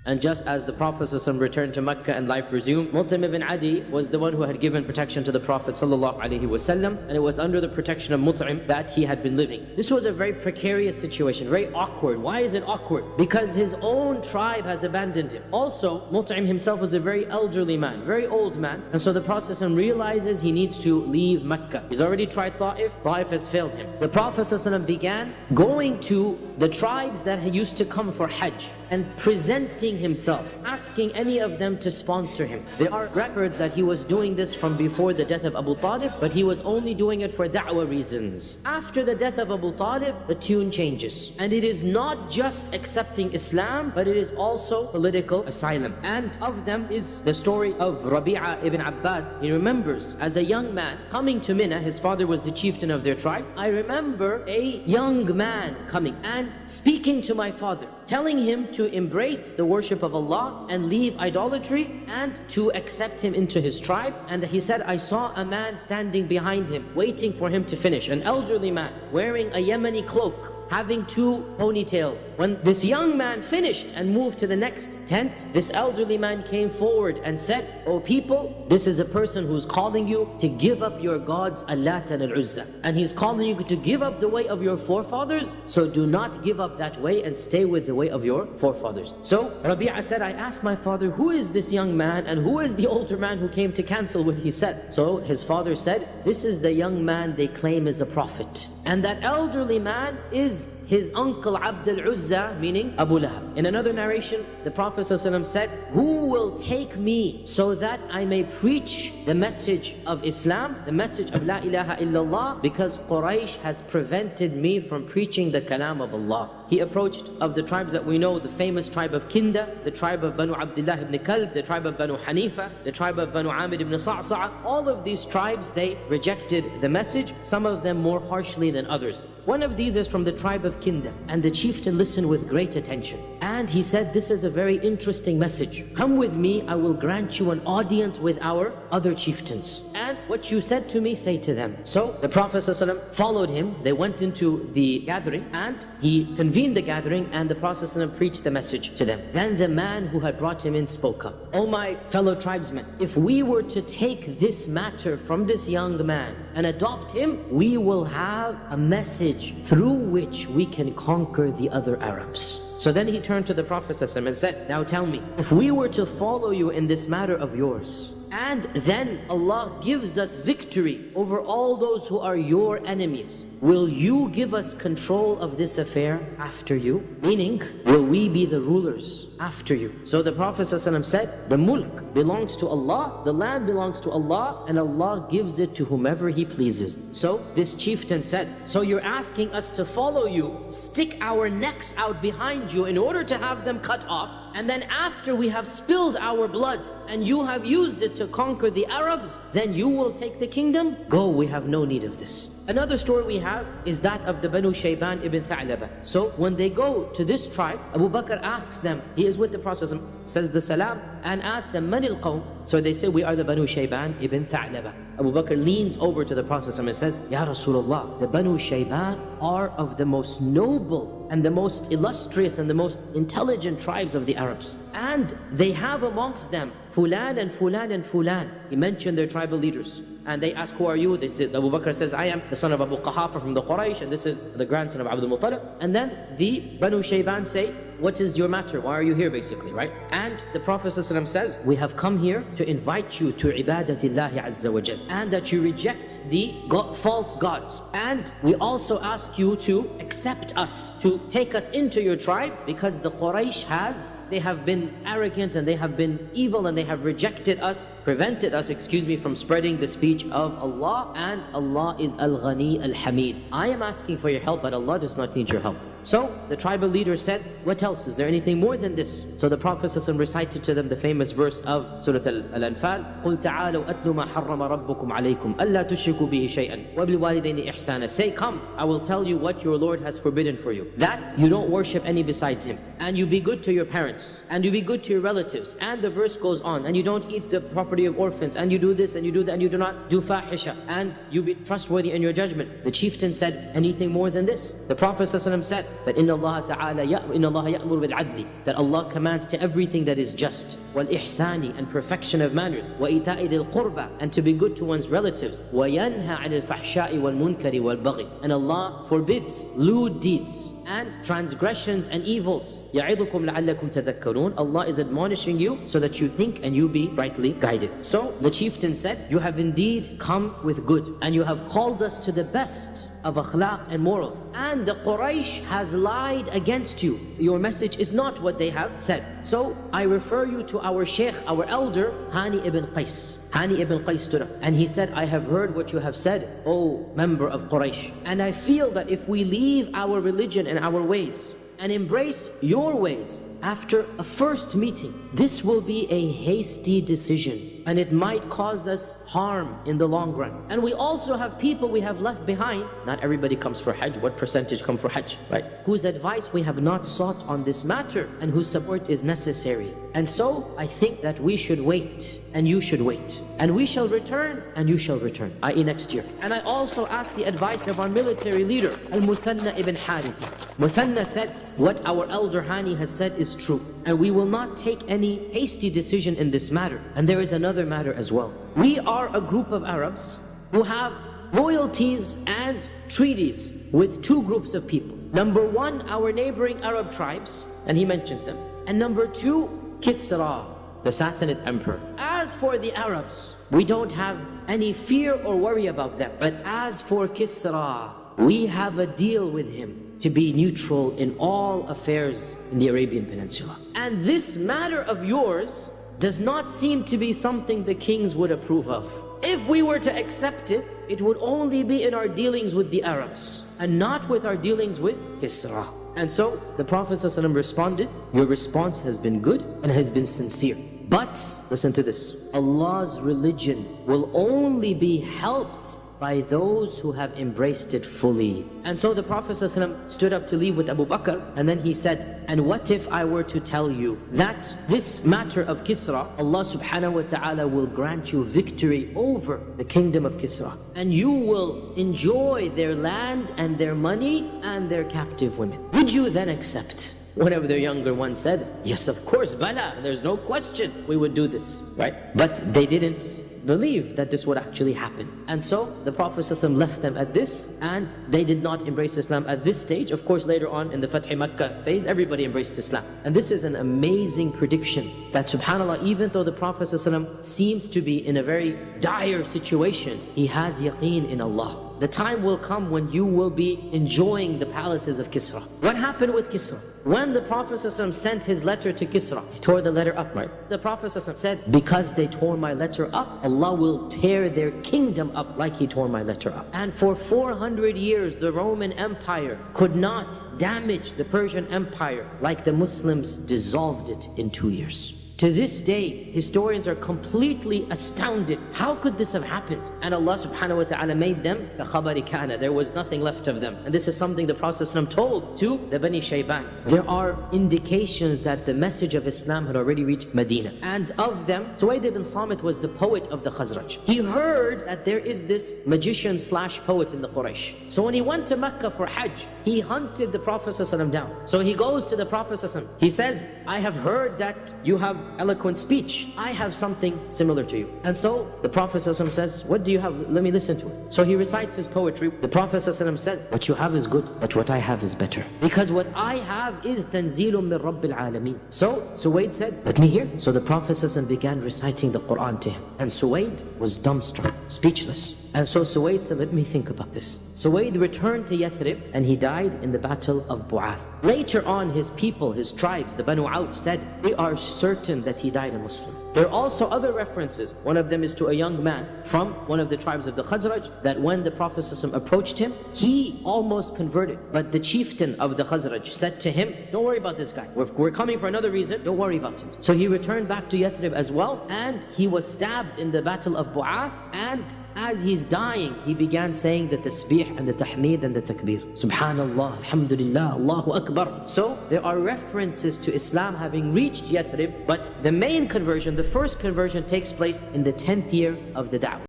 And just as the Prophet ﷺ returned to Mecca and life resumed, Mut'im ibn Adi was the one who had given protection to the Prophet ﷺ, and it was under the protection of Mut'im that he had been living. This was a very precarious situation, very awkward. Why is it awkward? Because his own tribe has abandoned him. Also, Mut'im himself was a very elderly man, very old man, and so the Prophet ﷺ realizes he needs to leave Mecca. He's already tried Ta'if has failed him. The Prophet ﷺ began going to the tribes that used to come for Hajj and presenting himself, asking any of them to sponsor him. There are records that he was doing this from before the death of Abu Talib, but he was only doing it for da'wah reasons. After the death of Abu Talib, the tune changes. And it is not just accepting Islam, but it is also political asylum. And of them is the story of Rabi'a ibn Abbad. He remembers as a young man coming to Mina, his father was the chieftain of their tribe. I remember a young man coming and speaking to my father, telling him to embrace the worship of Allah and leave idolatry and to accept him into his tribe. And he said, I saw a man standing behind him, waiting for him to finish, an elderly man wearing a Yemeni cloak, having two ponytails. When this young man finished and moved to the next tent, this elderly man came forward and said, "O people, this is a person who's calling you to give up your gods Allat and Al-Uzza. And he's calling you to give up the way of your forefathers, so do not give up that way and stay with the way of your forefathers." So Rabi'a said, I asked my father, who is this young man and who is the older man who came to cancel what he said? So his father said, this is the young man they claim is a prophet. And that elderly man is his uncle Abd al-Uzza, meaning Abu Lahab. In another narration, the Prophet ﷺ said, who will take me so that I may preach the message of Islam, the message of La ilaha illallah, because Quraysh has prevented me from preaching the kalam of Allah. He approached of the tribes that we know, the famous tribe of Kinda, the tribe of Banu Abdullah ibn Kalb, the tribe of Banu Hanifa, the tribe of Banu Amir ibn Sa'sa'a. All of these tribes, they rejected the message, some of them more harshly than others. One of these is from the tribe of Kinda, and the chieftain listened with great attention. And he said, this is a very interesting message. Come with me, I will grant you an audience with our other chieftains. And what you said to me, say to them. So the Prophet ﷺ followed him. They went into the gathering and he convened the gathering, and the Prophet ﷺ preached the message to them. Then the man who had brought him in spoke up. "O my fellow tribesmen, if we were to take this matter from this young man and adopt him, we will have a message through which we can conquer the other Arabs." So then he turned to the Prophet ﷺ and said, now tell me, if we were to follow you in this matter of yours, and then Allah gives us victory over all those who are your enemies, will you give us control of this affair after you? Meaning, will we be the rulers after you? So the Prophet ﷺ said, the mulk belongs to Allah, the land belongs to Allah, and Allah gives it to whomever He pleases. So this chieftain said, so you're asking us to follow you, stick our necks out behind you in order to have them cut off, and then after we have spilled our blood and you have used it to conquer the Arabs, then you will take the kingdom? Go, we have no need of this. Another story we have is that of the Banu Shayban ibn Tha'laba. So when they go to this tribe, Abu Bakr asks them, he is with the Prophet, says the salam, and asks them, Man al-Qawm? So they say, we are the Banu Shayban ibn Tha'laba. Abu Bakr leans over to the Prophet and says, Ya Rasulullah, the Banu Shayban are of the most noble and the most illustrious and the most intelligent tribes of the Arabs. And they have amongst them Fulan and Fulan and Fulan. He mentioned their tribal leaders. And they ask, who are you? They said, Abu Bakr says, I am the son of Abu Qahafa from the Quraysh, and this is the grandson of Abdul Muttalib. And then the Banu Shayban say, what is your matter? Why are you here, basically, right? And the Prophet ﷺ says, we have come here to invite you to ibadatillahi azza wa jal, and that you reject the false gods. And we also ask you to accept us, to take us into your tribe, because the Quraysh they have been arrogant and they have been evil and they have rejected us, prevented us, from spreading the speech of Allah, and Allah is Al-Ghani Al-Hamid. I am asking for your help, but Allah does not need your help. So the tribal leader said, what else? Is there anything more than this? So the Prophet ﷺ recited to them the famous verse of Surah Al-Anfal, قُلْ تَعَالَوْا أَتْلُ مَا حَرَّمَ رَبُّكُمْ عَلَيْكُمْ أَلَّا تُشْرِكُوا بِهِ شَيْئًا وَبِالْوَالِدَيْنِ إِحْسَانًا. Say, come, I will tell you what your Lord has forbidden for you, that you don't worship any besides Him, and you be good to your parents, and you be good to your relatives. And the verse goes on, and you don't eat the property of orphans, and you do this and you do that, and you do not do fahisha, and you be trustworthy in your judgment. The chieftain said, anything more than this? The Prophet ﷺ said, that Inna Allah ya'mur bil adli, that Allah commands to everything that is just, wal ihsani, and perfection of manners, wa ita'i dhil qurba, and to be good to one's relatives, wa yanha 'anil fahsha'i wal munkari wal baghi, and Allah forbids lewd deeds and transgressions and evils. Ya'idukum la'allakum tadhakkarun. Allah is admonishing you so that you think and you be rightly guided. So the chieftain said, you have indeed come with good, and you have called us to the best of akhlaq and morals, and the Quraysh has lied against you. Your message is not what they have said. So I refer you to our sheikh, our elder, Hani ibn Qais. Hani ibn Qais stood up and he said, I have heard what you have said, O member of Quraysh, and I feel that if we leave our religion and our ways and embrace your ways after a first meeting, this will be a hasty decision and it might cause us harm in the long run. And we also have people we have left behind. Not everybody comes for Hajj. What percentage come for Hajj, right? Whose advice we have not sought on this matter and whose support is necessary. And so I think that we should wait and you should wait. And we shall return and you shall return, i.e. next year. And I also asked the advice of our military leader, Al-Muthanna ibn Haritha. Muthanna said, what our elder Hani has said is true, and we will not take any hasty decision in this matter. And there is another matter as well. We are a group of Arabs who have loyalties and treaties with two groups of people. Number one, our neighboring Arab tribes, and he mentions them. And number two, Kisra, the Sassanid emperor. As for the Arabs, we don't have any fear or worry about them. But as for Kisra, we have a deal with him to be neutral in all affairs in the Arabian Peninsula. And this matter of yours does not seem to be something the kings would approve of. If we were to accept it, it would only be in our dealings with the Arabs and not with our dealings with Kisra. And so the Prophet ﷺ responded, your response has been good and has been sincere. But, listen to this, Allah's religion will only be helped by those who have embraced it fully. And so the Prophet ﷺ stood up to leave with Abu Bakr, and then he said, and what if I were to tell you that this matter of Kisra, Allah subhanahu wa ta'ala will grant you victory over the kingdom of Kisra, and you will enjoy their land and their money and their captive women. Would you then accept? One of their younger ones said, yes, of course, Bala, there's no question we would do this, right? But they didn't believe that this would actually happen. And so the Prophet ﷺ left them at this, and they did not embrace Islam at this stage. Of course, later on in the Fath Makkah phase, everybody embraced Islam. And this is an amazing prediction that, subhanAllah, even though the Prophet ﷺ seems to be in a very dire situation, he has yaqeen in Allah. The time will come when you will be enjoying the palaces of Kisra. What happened with Kisra? When the Prophet ﷺ sent his letter to Kisra, he tore the letter up, right? The Prophet ﷺ said, because they tore my letter up, Allah will tear their kingdom up like he tore my letter up. And for 400 years, the Roman Empire could not damage the Persian Empire like the Muslims dissolved it in 2 years. To this day, historians are completely astounded. How could this have happened? And Allah subhanahu wa ta'ala made them كَخَبَرِ كَانَ. There was nothing left of them. And this is something the Prophet ﷺ told to the Bani Shayban. There are indications that the message of Islam had already reached Medina. And of them, Suwayd ibn Samit was the poet of the Khazraj. He heard that there is this magician slash poet in the Quraysh. So when he went to Mecca for Hajj, he hunted the Prophet ﷺ down. So he goes to the Prophet ﷺ. He says, I have heard that you have eloquent speech. I have something similar to you. And so the Prophet ﷺ says, what do you have? Let me listen to it. So he recites his poetry. The Prophet ﷺ says, what you have is good, but what I have is better. Because what I have is tanzilun min Rabbil Alameen. So Suwayd said, let me hear. So the Prophet ﷺ began reciting the Quran to him. And Suwayd was dumbstruck, speechless. And so Suwayd said, let me think about this. Suwayd returned to Yathrib and he died in the battle of Bu'ath. Later on, his people, his tribes, the Banu Auf said, we are certain that he died a Muslim. There are also other references. One of them is to a young man from one of the tribes of the Khazraj, that when the Prophet ﷺ approached him, he almost converted. But the chieftain of the Khazraj said to him, don't worry about this guy. We're coming for another reason, don't worry about it. So he returned back to Yathrib as well, and he was stabbed in the battle of Bu'ath, and as he's dying, he began saying the tasbih and the tahmeed and the takbir. Subhanallah, alhamdulillah, Allahu Akbar. So there are references to Islam having reached Yathrib, but the main conversion, the first conversion takes place in the 10th year of the da'wah.